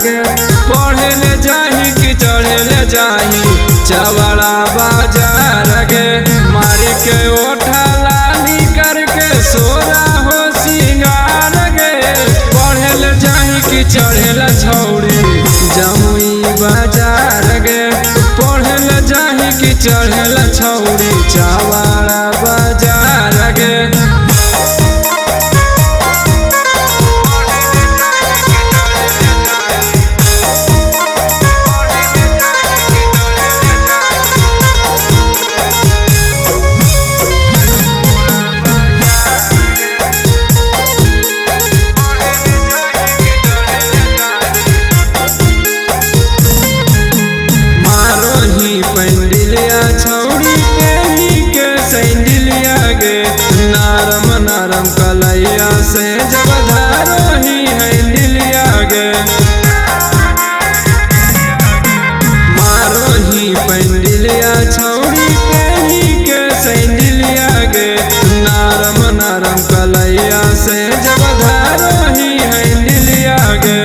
गे पढ़े ले जाही कि चढ़े ले जाही चवड़ा बाजार गे मारी के ओठा लाली करके सोरा हो सिंगार गे पढ़े ले जाही कि चढ़े ले छौड़ी जमुई बाजार गे पढ़े ले जाही कि चढ़े ले छौड़ी चवड़ा बाजार गे पेंडिलिया छौड़ी केही के सैंडिलिया गे नरम नरम कलैया से जब धारोही हैंडिलिया गे मारोही पेंडिलिया छौड़ी केही के सैंडिलिया गे नरम नरम कलैया से जब धारोही हैंडिलिया गे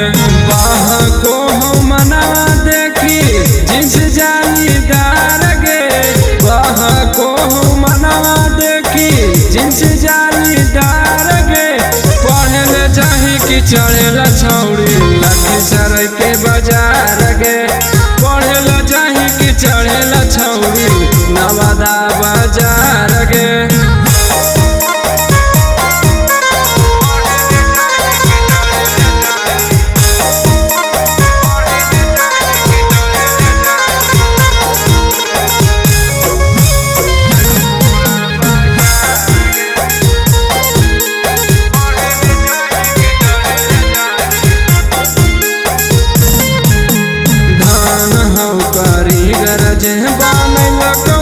बाह को हम मना देखी जिस जालीदार गे बाह को मनवा देखी जिस जालीदार गे पढ़े ले जाही कि चढ़े ले छौड़ी लखीसराय के बाजार गे पढ़े ले जाही कि चढ़े ले छौड़ी नवादा बाजार गे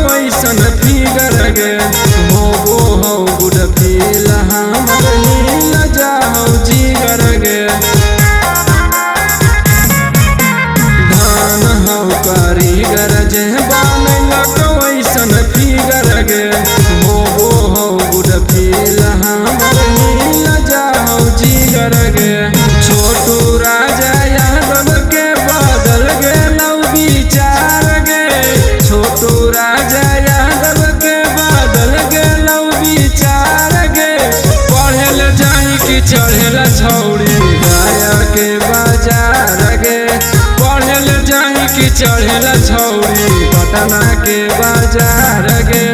वैसन फिगर गे हो हो गुड फील हमर नील जाहो जिगर गे धान हो कारीगर जे बनलक वैसन फिगर गे हो गुड फील हमर नील जाहो जिगर गे छोटू राजा यादव के बदल गेलौ विचार गे छोटू राजा यादव के बदल गेलौ विचार गे पढ़े ले जाही कि चढ़े ले छौड़ी गया के बाजार गे पढ़े ले जाही कि चढ़े ले छौड़ी पटना के बाजार गे।